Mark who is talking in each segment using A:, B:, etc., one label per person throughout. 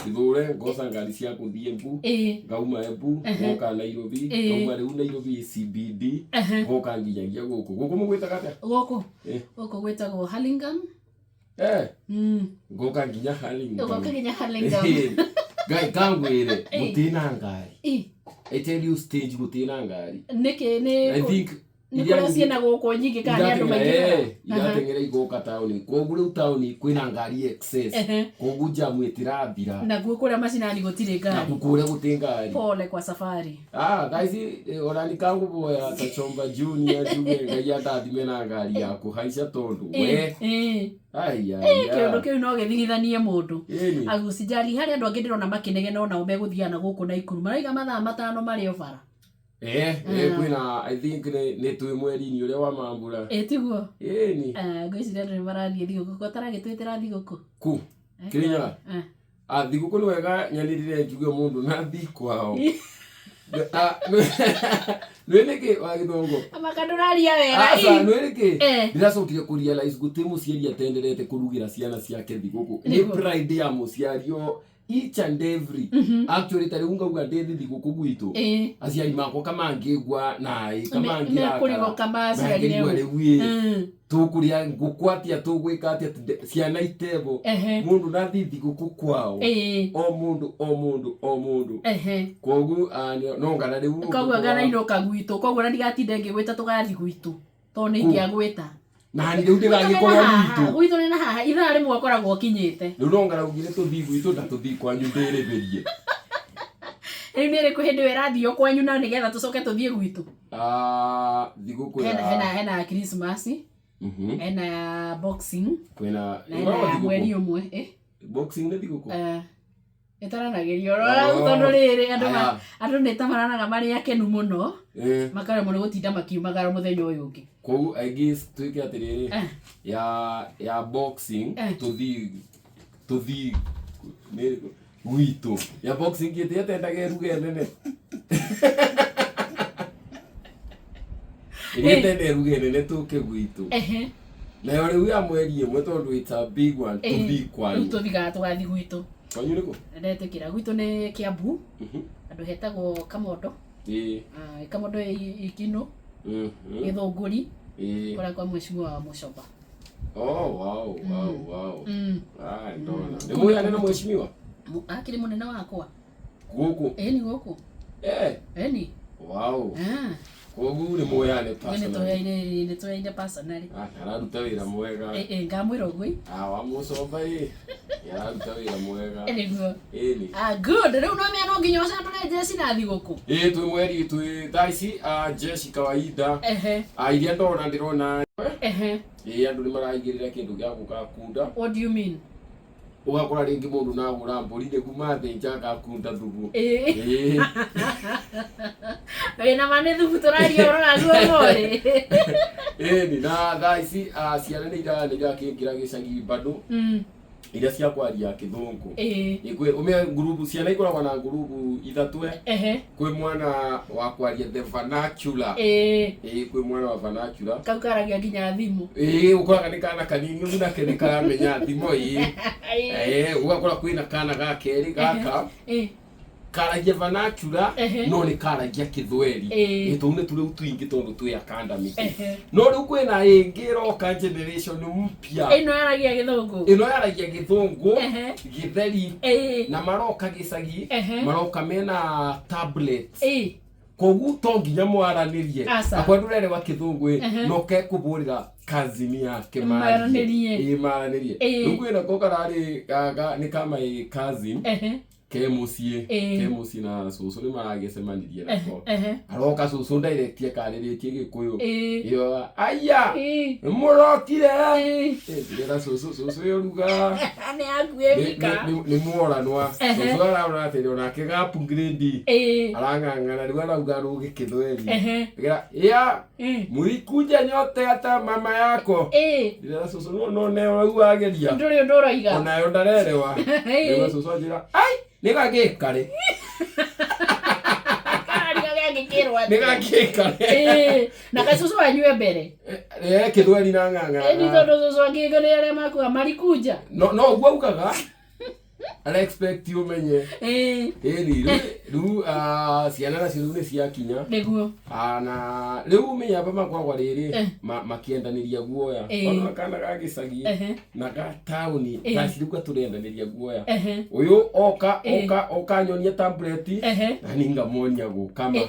A: Githore ngoca ngari cia kuthie Embu ngauma Embu ngoka Nairobi ngauma riu Nairobi CBD ngoka nginyagia guku mugwitaga atia guku
B: gwitagwo Hurlingham
A: ngoka nginya Hurlingham
B: ngoka nginya Hurlingham
A: gai kangwire gutina ngari I tell you stage gutina ngari I think
B: Nikora ciena guko nyingi kana andu maingi
A: iratengera igoka tauni kogu riu tauni kwina ngari excess kogu jamu itirathira
B: na gukuria macinani gutire ngari
A: na gukuria guti ngari
B: pole kwa safari
A: guys orani kangu boya Tachomba Junior tuge ngai atathime na ngari yaku haica tondu we
B: kiondo kiu no githigithanie mundu agucijali hari andu angi ndirona makinegena ona meguthiana guku na Ikuru maraiga mathaa 5 mari obara
A: kwina I think ni twi mweri ni uria wa mambura
B: tiguo
A: ni
B: ngwiciria ndu marathie thiguku ko taragitwitira thiguku
A: ku Kirinya thiguku ni wega nyanirire njuge mundu na thi kwao Nweleke wa Githongo
B: amakanduraria wega
A: nweleke ndiracokire kurealize guti muciari atenderete kurugira ciana ciake thiguku ni pride ya muciario each and every actually tari unga ndethi thiguku gwitu aciari makwa kamangigwa nai kamangira
B: kurigo kamaciari
A: rewi tukuria ngukwatia tugwika atia ciana itebo mundu nathi thiguku kwao o mundu kogu no ngana riu
B: kogu ngana inoka gwitu kogu na ndigatinde ngigwita tugathi gwitu to ni ngiagwita
A: na ni riu ndigagikorwo
B: gwitu ni na haha ithaa rimwe akoragwo kinyite
A: riu no ngana ugire tuthi gwitu na tuthi kwanyu ndereberie
B: riu ni riku hindi werathio kwanyu na nigetha tucoke tuthie gwitu
A: thiguku
B: hena Christmas ena boxing
A: kwena
B: mweri umwe
A: boxing ni thiguku
B: etaranagirio tondu riri andu nitamaranaga mari akenu muno makare muno gutinda makiumagara muthenya uyu ungi
A: kogu I guess twike atiriri ya boxing tuthi ni gwitu ya boxing gite atendage ruge nene igitende ruge nene tuke gwitu na riu ya mweri imwe tondu it's a big one tuthi kwanyu
B: tuthiga tugathi gwitu
A: kwanyu niko
B: ndetekira gwitu ni Kiambu andu hetagwo Kamondo Kamondo Ikino Githunguri kora kwa mheshimiwa wa Mucoba
A: wow ndona ni moya nena mheshimiwa
B: akiri munene wakwa
A: guku
B: ni guku ni
A: wow kogu ni moya ne personally
B: ni toyaine personally
A: araruta wira mwega
B: ngamwira ugwi
A: wa Mucoba araruta wira mwega
B: niguo
A: ni
B: good riu no me no nginya uca tune jesi na thiguku
A: twi mweri twi thaisi jesi kawaida iria ndona ndirona andu ni maraigirira kindu gia gukakunda.
B: What do you mean?
A: Ugakora ringi mundu na gura mburi de kuma thenja gakunda thubu
B: na mane thubu turaria urona guo Morey
A: ni na thaisi ciana ni ira kingira gicagi bado iria cia kwaria Githongo ikwe ume group ciana ikoragwa na group ithatwe kwi mwana wa kwaria the vernacular kwi mwana wa vernacular
B: kaukaragia nginya thimu
A: ukoraga ni kana kanini muna kene karamenya thimo ugakora kwina kana gakeri gaka karagia vernacular no ni karagia Kithweri tu ne turi twingi tondu twi academic no riu kwina ingiro ka generation mpya
B: ino yaragia Githongo Githeri
A: na maroka gicagi maroka mena tablets kogu to nginya mwaranirie akwa ndurere wa Githongo no ke kuburira kazini yake maranirie riu kwina kokarari gaga ni kama cousin kemucie na susu ni maragecemanirie nako aroka susu directie kariritie Gikuyu iyo aya murokire ndira susu yoruga
B: ni akuevika
A: ni muoranwa susu araura ati ona kigapu grade arangangana riu arauga rugi Kithweri ya murikuja nyote hata mama yako ndira susu no neo ageria
B: nduri ndoroiga
A: ona yo ndarerewa ndira susu ajira ai nega gekare nega gekare
B: na kasusu anywe mbere
A: Kithweri na nganga
B: ni tondu susu angigone aria makuga marikuja
A: no gwa ukaga Ala expect you menye. Riu ciana na ciru ni ciakinya.
B: Niguo.
A: Na riu menya baba kwa riri makiendaniria guoya. Ona kana gagicagi na ga town tacirukwa turendaniria guoya. Uyu oka nyonia tablet na ninga monia gukama.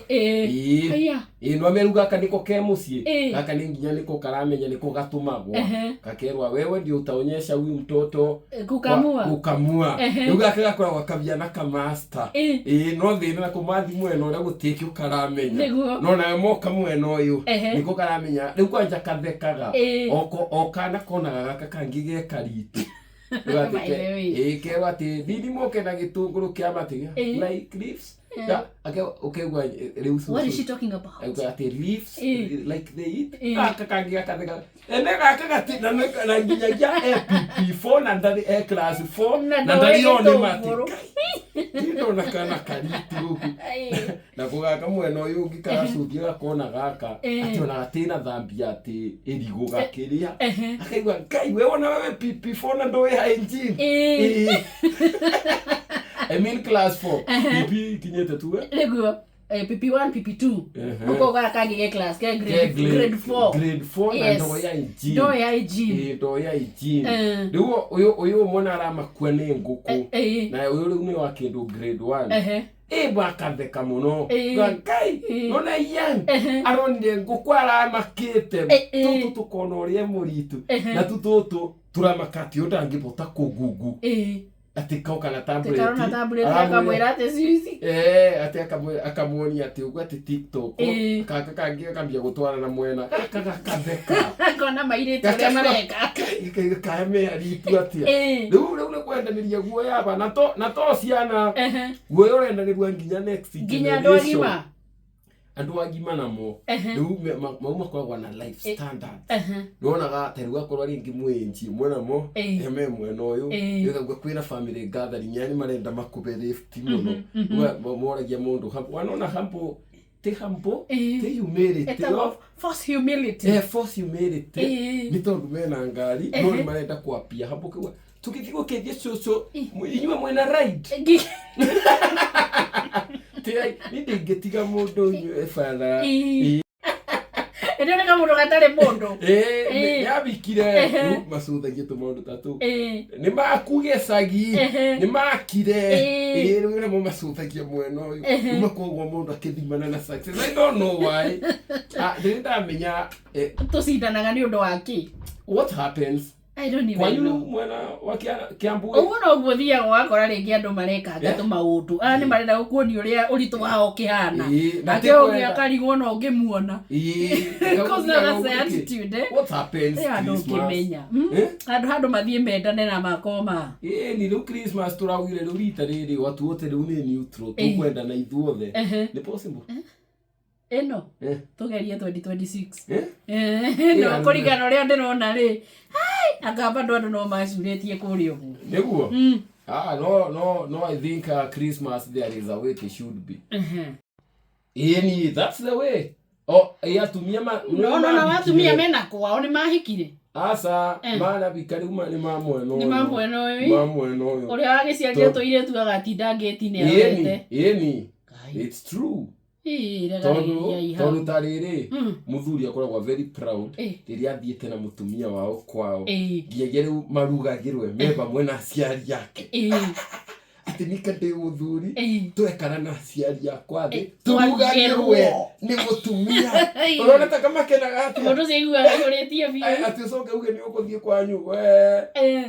A: No meruga kaniko ke mucie. Gaka ni nginya niko karamenya niko gatumagwa. Kakerwa wewe ndio utaonyesha huyu mtoto kukamua. Ruga kagakora wakabia na kamaster. No thina na kumathi mweno ria gutiki ukaramenya. No na moka mweno uyu niko karamenya. Riu kwanja kathekaga. Oka na kona gaka kangige karitu. Kerwa ati didi moke na gitunguru kia matiga like leaves. Okay,
B: what is she talking about?
A: Ati leaves like they eat. Kakangia katheka. Kagati na nginya PP4 na ndari class 4 na ndari one mati. Tino na kana karitu. Na kugaka mweno uyu ngikaracuthia gakona gaka ati ona gatina thambia ati irigo gakiria. Akaigwa Ngai we ona wewe PP4 na ndoe hygiene. I mean class 4. PP kinyete tu
B: Niguo. PP1, PP2. Uko gaka ngige class ke grade 4.
A: Grade 4 na ndo ya hygiene. Ndo ya hygiene. Uyu mwana arama kwa ni nguku. Na uyu ni wa kindu grade 1. Bakatheka muno. Ngai ona yan aronde nguku aramakite. Tutu tukona uri muritu. Na tutu turamakati udangibota kugugu. Ati kauka na tablet.
B: Karona tablet akamwira ati sisi.
A: Ati akamuonia ati ugo ati TikTok. Kaka kangia kambia gutwara na mwena. Kaka katheka.
B: Kona maire tore mareka.
A: Kame aritu ati. Riu kwendaniria guoya aba na to ciana. Guoya urendaniria nginya next
B: generation. Nginya ndwagima.
A: Andu agima namo. Riu mauma kwa na life standard. Nonaga terwa korwa ringi mwenji mwena mo. Eme mweno uyu. Yega kwina family gathering yani marenda makube lift muno. Moragia mundu hampo. Wanona hampo te humility.
B: Force humility.
A: Force humility. Ni tondu mena ngari no marenda kwapia hampo kwa tukithigwo kethia coco inywe mwena ride. Ni ngetiga mundu nywe fara.
B: Ndio neka mundu gatare mundu.
A: Yabikire macuthagia tumundu tatu. Ni makugecagi, ni makire. Riu mo macuthagia mweno uyu. Kuma kogwo mundu akithimana na success. I don't know why. Ndinda menya
B: tusindanaga ni undu waki.
A: What happens?
B: I don't even
A: know.
B: know.
A: Mwana wa Kiambu.
B: Uno guthia gwakora ringi andu mareka ngatu maundu. Ni marenda gukuoni uria uritu wao kihana. Akio gya karigwo no ngimuona. Because na say attitude.
A: What happens?
B: Andu mathie mendane na makoma.
A: Ni ru Christmas turawire ru rita riri watu wote ru ni neutral tukwenda na ithuothe. Ni possible?
B: Eno tugerie 2026 no kurigana ria ndirona ri agamba ndu no macuretie kuri ugu
A: niguo no I think Christmas there is a way it should be that's the way yatumia
B: no watumia mena kwao ni mahikire
A: asa mana bikari uma ni mamweno uyu
B: uria agiciaria toire tu agatinda ngeti-ini awete
A: it's true. Tondu tariri muthuri akoragwa very proud riria athiete na mutumia wao kwao nginya riu marugagirwe meba mwena aciari yake ati nikande muthuri twekana na aciari yakwa thi turugagirwe ni mutumia urona ta kama kenaga ati
B: mundu ciguaga uritie biu
A: ati ucoke uge ni ukuthie kwanyu we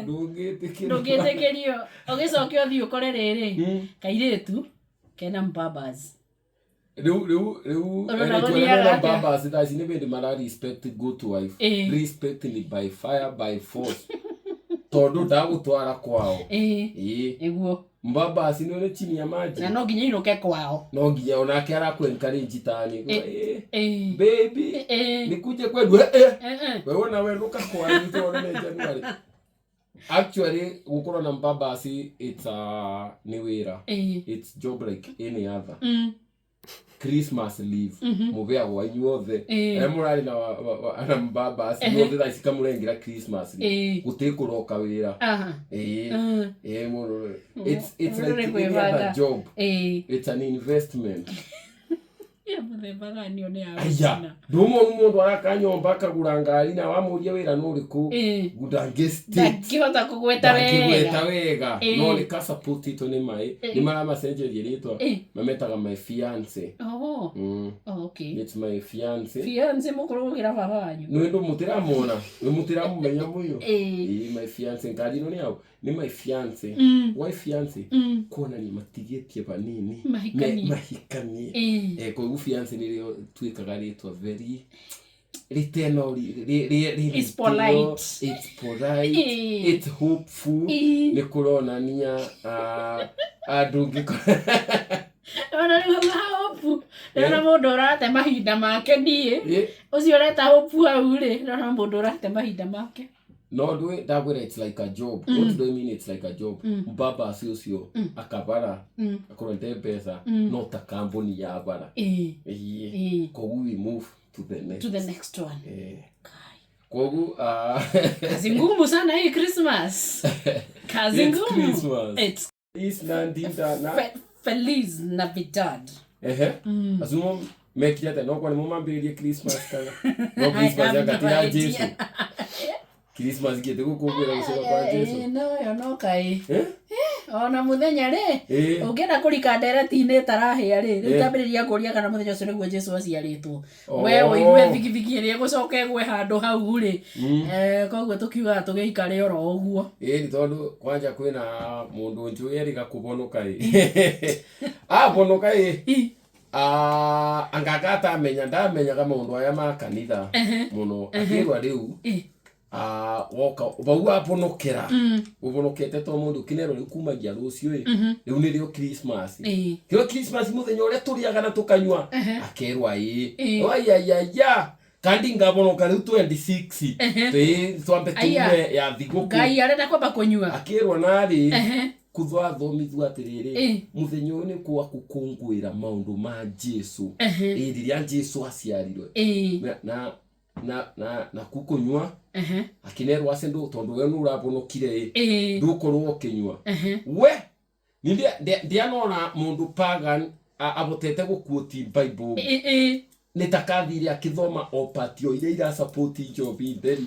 B: ndungitikirio ugicoke uthie ukore riri kairitu kena mbabas
A: Baba says never the mother respect good wife. Respect ni by fire by force. Todo ndagutwara kwao.
B: Eguo.
A: Mbaba sinone chini ya maji.
B: Na no nginya iroke kwao.
A: No nginya onake arakwe encourage tani. Baby. Nikuje kwedu. Wewe na wewe ruka kwa ni tuone January. Actually, gukora na mbaba it's ni wira. It's job like any other. Christmas leave mubea wa inyuothe murari na mbaba asiothe tha cikamurengira Christmas leave gutikuroka wira it's like any other job it's an investment
B: muthembaga nione
A: aya mundu arakanyomba akagura ngari na wamuria wira nuriku
B: ndangihota kugweta
A: wega no ni ka support ito ni mai ni mara masenjerie ritwa mametaga my fiance
B: okay
A: it's my fiance
B: mukurugira baba wanyu
A: no ndo mutiramona we mutiramumenya muyo my fiance ngari no ni au ni my fiance why fiance kona ni matigetie banini mahikanie ko fiance ni rio twikaga ritwa very
B: it's polite
A: it's hopeful ni kuronania adungi
B: ona ni hopu na mundu urate mahinda make nie ucio ureta hopu au ri na mundu urate mahinda make
A: no do it that way. It's like a job. What do you mean it's like a job? Baba asio akabara akoronte pesa not a company ya bara ko we move to the next one kogu
B: kazi ngumu sana hii Christmas kazi ngumu
A: it's Nandinda na
B: Feliz Navidad
A: azumo mekiata no kwa mumambirie Christmas kana no Christmas ya katira Jesu Christmas gete gukungwira gucoka kwa Jesu
B: no kai ona muthenya ri ungenda kurika ndereti-ini tarahia ri ritambiriria kuria kana muthenya ucio niguo Jesu aciaritwo we uigue thigithigi ri gucoke gwe handu hau ri koguo tukiuga tugeikare oro uguo
A: ni tondu kwanja kwina mundu njui eriga kubonoka bonoka angagata amenya ndamenyaga maundu aya ma kanitha muno akirwa riu woka bauga ponokera ubonokete to mundu kinero ri kumagia rucio riu ni rio Christmas kio Christmas muthenya ure turiaga na tukanywa akerwa ya kandi ngabonoka riu 26 twambe tume ya thiguku
B: ngai arenda kwamba kunywa
A: akerwa nari kuthwa thomithwa atiriri muthenya uyu ni kwa gukungwira maundu ma Jesu riria Jesu aciarirwe na kukunywa akinerwa asendu tondu we nurabonokire ndukorwo kinywa we ndianona mundu pagan abotete gukuoti Bible nitakathire akithoma opatio ira support jobi theri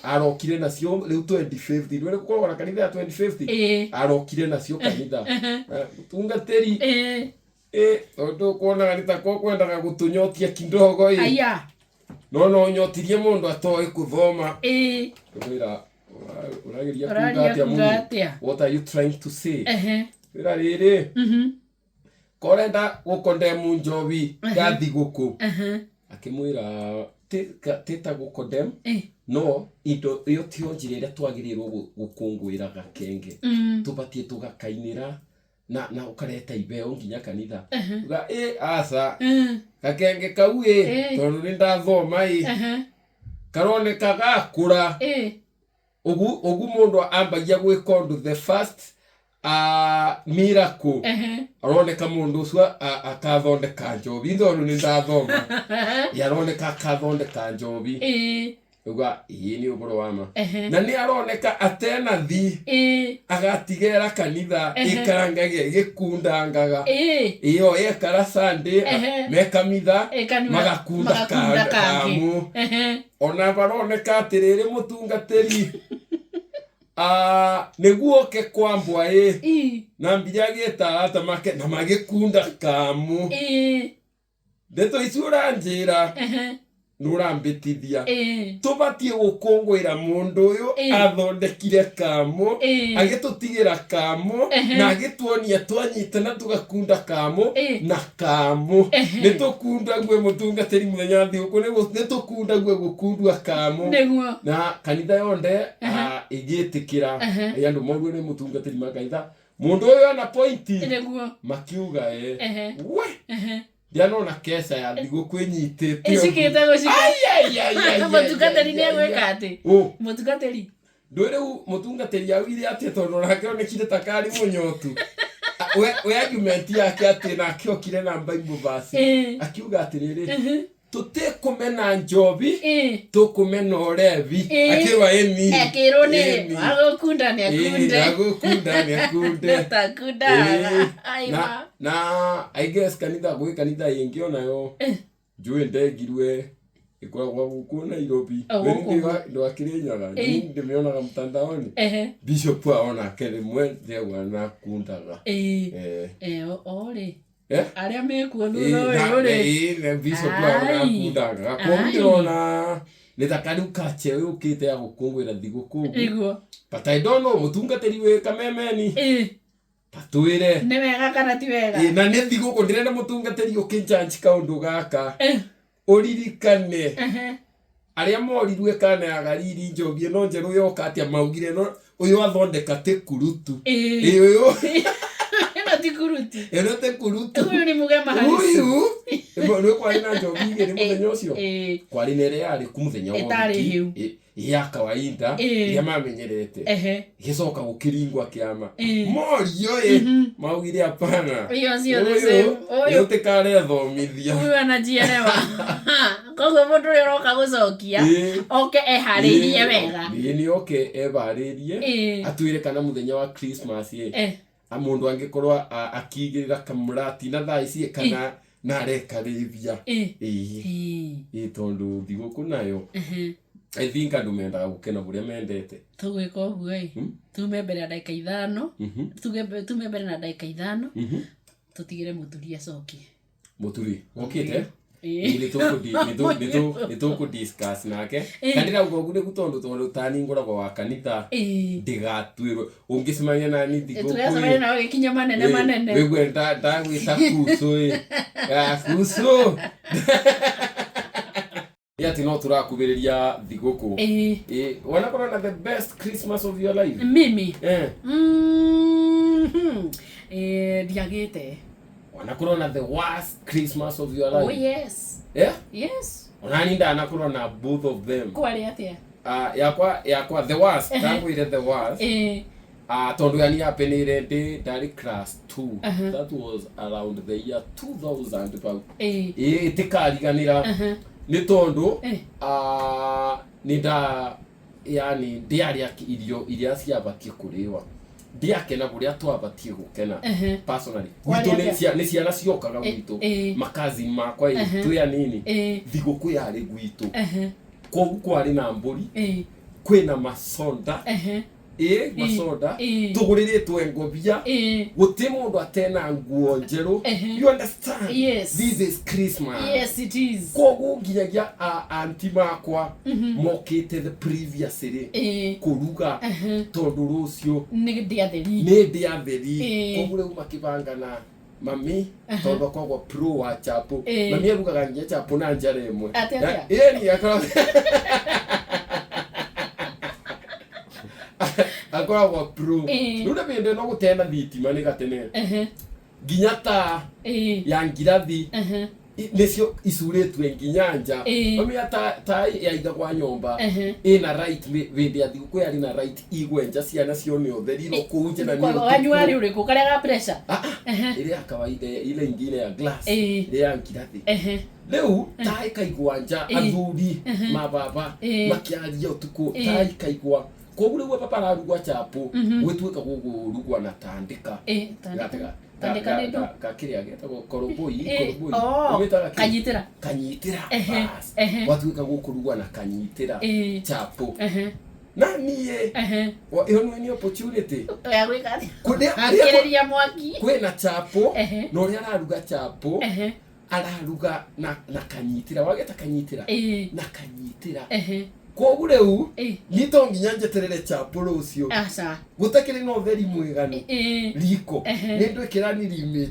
A: arokire nacio riu 2050 ndio gukorwo na kanitha ya 2050 arokire nacio kanitha tungateri tondu kuona kanitha ko kwendaga gutunyotia kindogo
B: aya
A: no nyotirie mundu atoe kuthoma wira urageria kugatia what are you trying to say wira riri korenda gukondemu njobi gathiguku akimwira teta gukondem no indo iyo tionjire ira twagirirwo gukungwira gakenge tubatie tugakainira na ukareta ibeo nginya kanitha uga asa gakenge kau tondu ni ndathoma karoneka gakura ugu mundu ambagia gwikondu the first miracle aroneka mundu ucio akathondeka njobi thonu ni ndathoma yaroneka akathondeka njobi uga ni uboro wama na ni aroneka atena thi agatigera kanitha ikarangagie gikundangaga iyo ekara Sunday mekamitha magakunda kamu ona baroneka atiriri mutungateri niguo ke kwambwa na mbijageta ata make na magikunda kamu ndeto isura njira nurambitithia tubatie gukungwira mundu uyu athondekire kamu agitutigira kamu na agituonia twanyitana tugakunda kamu na kamu nitukunda gwe mutungateri muthenya thiguku nitukunda gwe gukundwa kamu na kanitha yonde igitikira yandu morwe ni mutungateri makanitha mundu uyu ana pointi makiuga we ndianona kesa ya thiguku inyitite
B: isikite gucika mutungateri ni gweka ati mutungateri
A: ndore mutungateri awire ati tondu nake onekire takari munyotu we argument yake ati na akiokire na Bible verse akiuga atiriri tutekumena njobi tukumena urevi akirwa eni
B: akirwo ni agukunda ni akunde
A: takunda na I guess kanitha yengi onayo njui ndegirwe ikoragwo guku Nairobi ndo akirinyaga ndimionaga mtandaoni bishop aona kelimwe ndegwa na kundaga ore aria mekuo thutha ore bishop aona kundaga komdirona nitakari ukache ukite ya gukungwira thiguku but I don't know mutungateri we kamemeni patwire
B: ni wega kana ti wega
A: na ni thiguku ndirenda mutungateri ukinjanji kaundu gaka oririkane aria morirwe kana ya gariri njogi no njeru yoka atia maugire no uyu athondeka te kurutu uyu eno te kurutu
B: uyu ni mugema harisi
A: uyu kwari na njogi ngiri muthenya ucio kwari nere yari kumuthenya
B: wo
A: ya kawaida ya mamenyerete gicoka gukiringwa kiama Morey maugire apana
B: iyo cio these
A: uyu tikare thomithia
B: uyu anajielewa kogo mundu roka gucokia oke eharirie wega
A: ni oke ebaririe atwire kana muthenya wa Christmas mundu angikorwa akigirira kamurati na thaa ici kana na rekarithia tondu thiguku nayo I think andu mendaga gukena buria mendete
B: tugwika uguo tume mbere na dakika 5 tume mbere na dakika 5 tutigire muturi acokie
A: muturi okite ni tuku discuss nake kandira ugo ne gutondu tani ngoragwo wa kanitha ndigatwirwe ungicemania na ni thigo
B: tugasemania na gikinya manene
A: wigwe ndagwita kuso kuso yati no turakubiriria thiguku wanakora na the best Christmas of your life
B: mimi diagete
A: wanakora na the worst Christmas of your life
B: oh yes yes
A: onani ndana kora na both of them
B: kwali atia
A: yakwa the worst tangu ile the worst tondu yani happened dari class 2 that was around the year 2000 about tikariganira ni tondu nida yani ndiaria irio iria ciabatie kuriwa ndiakena buria twabatie gukena personally gwitu ni ciana ciokaga gwitu makazi makwa itu ya nini thiguku yari gwitu kogu kwari na mburi kwina masonda masoda tuguriritwe ngobia guti mundu atena nguo njeru you understand this is Christmas
B: yes it is
A: kogu nginyagia anti makwa mokite the previous day kuruga tondu rucio
B: ni diatheri
A: kogu reu makibangana mami tondu kogwo pro wa chapo mami arugaga nginya chapo na njara imwe ni akora akora wa pro nuna bende no gutena thitima ni gatene ginyata ya ngirathi necio isuretwe nginyanja mami ta yaiga kwa nyomba ina right bende athiguku yari na right igwenja ciana cio ni otheriro kunje na ni
B: wanyuari uriku karega pressure
A: ile ya kawaida ile ingine ya glass ile ya ngirathi leu tai kaigwanja athuri mababa makiaria utuku tai kaigwa kogure we papa arugwa chapo gwetweka gugurugwa na tandika tandika ndo kakiria getagwo koroboi umetaga kanyitira bas watweka gukurugwa na kanyitira chapo na niye iyo ni opportunity
B: ya gwika akireria mwaki
A: kwena chapo no ria araruga chapo araruga na kanyitira wageta kanyitira na kanyitira kogure u nito nginya njeterere chapo rucio gutakiri no theri mwiganu riko nindu ikirani limit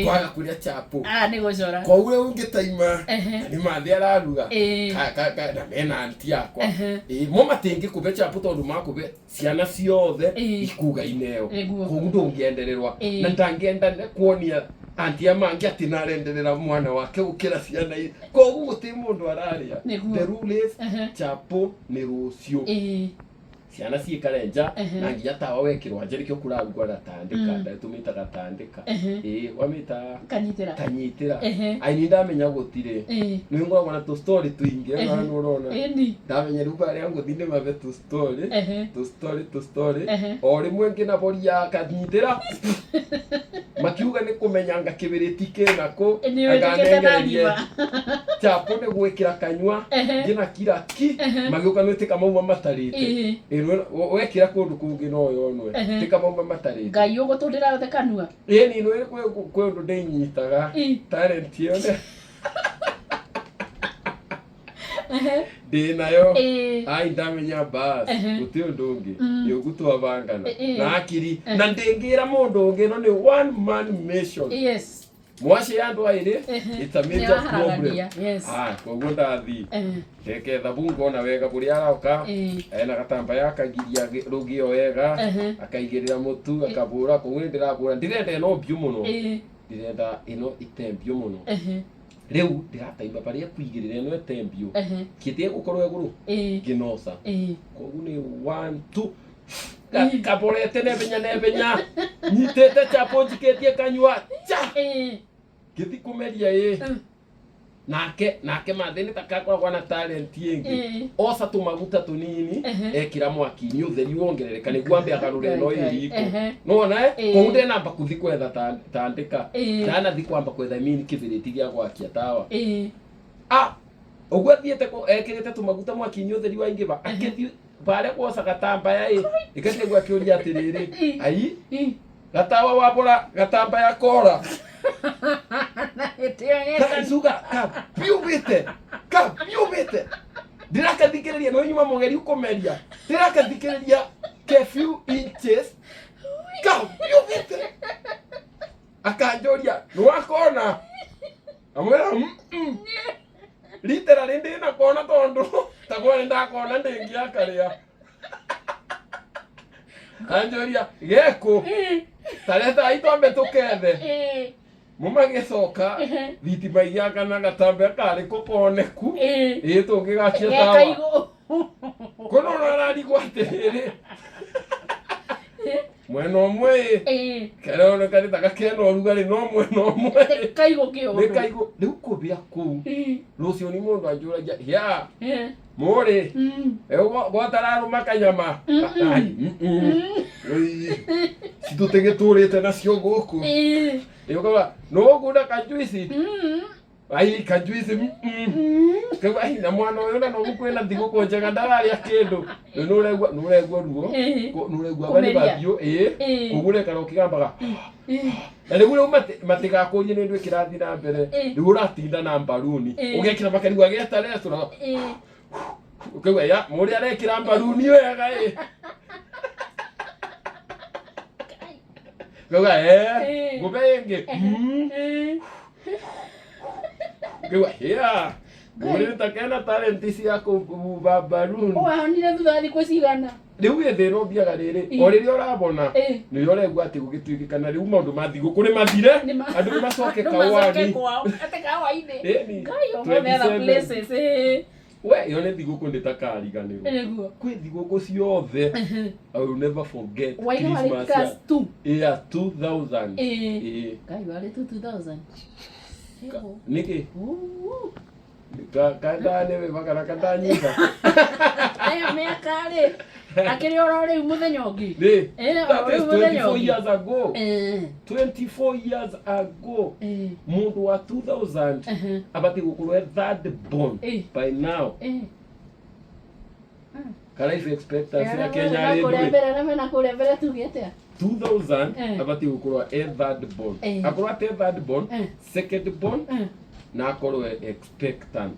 A: kwaga kuria chapo
B: ni gucora
A: kogure ungitaima ni mathi araruga na mena anti yakwa mo matingi kube chapo tondu makube ciana ciothe ikuga ineo kogundo ungiendererwa na ndangienda kuonia anti amangi atinarenderera mwana wake ukira ciana kogu guti mundu araria the rule is chapo ni rucio ciana ciikare nja na nginya tawa wekirwa nje nikio kuragwa gatandika ndatumita gatandika wamita kanyitira ai ni ndamenya gutire ni ngoragwo na tu story tuingi na urona ndamenya ruba ria nguthinde mabe tu story o rimwe ngina boria kanyitira makiuga ni kumenyanga kibiriti kenako aganengererie chapo ni gwikira kanywa ngina kira ki magiuka nitika mauma matarite wekira kundu kungi no yonwe tika mauma matarite
B: ngai ugutundira yothe kanua
A: ni no kwe undu ndinyitaga talent yone dinayo ai ndamenya bas guti undu ungi yogutwa bangana na akiri na ndingira mundu ungi no ni one man mission mwashi andu aire it's a major problem koguo ndathi teke thabungo na wega buria arauka na gatamba yakagiria rugio wega akaigirira mutu akabura koguo ndirabura ndirenda no biu muno ndirenda ino itembio muno riu ndirataimba baria kuigirira ino itembio kitie gukorwo iguru nginosa koguo ni 1 2 kaborete nebenya nyitete chapo njiketie kanywa cha giti kumeria nake mathini takakwa na talent yengi osa tumaguta tunini ekira mwaki ni utheri wongerereka ni gwambe akarure no iriko nona kuunde namba kuthi kwetha tandika kana thi kwamba kwetha mini kibiriti gya gwakia tawa ogwa thiete ko ekirite tumaguta mwaki ni utheri wa ingiba akithi bare kwosa gatamba ya ikate gwa kiuria atiriri ai gatawa wabora gatamba ya kora Suga kapiubite ndirakathikiriria no nyuma mugeri ukomeria ndirakathikiriria ke few inches kapiubite akanjoria no akona amwera literally ndina kona tondu takwa ndakona ndengia karia anjoria geko tareta itombe tukethe muma gicoka thitima igiaka na gatambe kari kukoneku tungigachia tawa kono nararigwo atiriri mwena umwe kerone karitaga kena urugari no mwena umwe
B: kaigo kio
A: riu kubia ku rucio ni mundu anjuragia ya Morey gwatararuma kanyama situtegeturite nacio guku yoga no guda kajuisi ai kajuisi kwa na mwana uyu na no gukwena thigo konjaga ndararia kindu nuregwa ruo nuregwa bali babio kugure karo kigambaga na riu matigakurie ni ndu kirathi na mbere riu uratinda na mbaruni ugekira makarigu ageta restaurant ukigwa ya Morey arekira mbaruni wega Goga gubenge Goga Morey takena talent cia kububa balloon
B: nire thutha thikũ cigana
A: riu githero biaga riri o riri urabona ni uregwa ati gugituikana riu maundu mathigu kuri mathire andu ni macoke kawani
B: ate kawaini ngai other places
A: we yone thiguku nditakariganirwo kwi thiguku ciothe I will never forget
B: Christmas
A: 2000
B: ngai wale 2000
A: niki kadane we bakara kadanyika
B: aya meakare akiri orore muthenya ungi
A: 24 years ago 24 years ago mundu wa 2000 abati gukurwe third born by now kala if expectancy ya Kenya ri
B: na kurembere tugete
A: 2000 abati gukurwa third born akurwa third born second born na akorwe expectant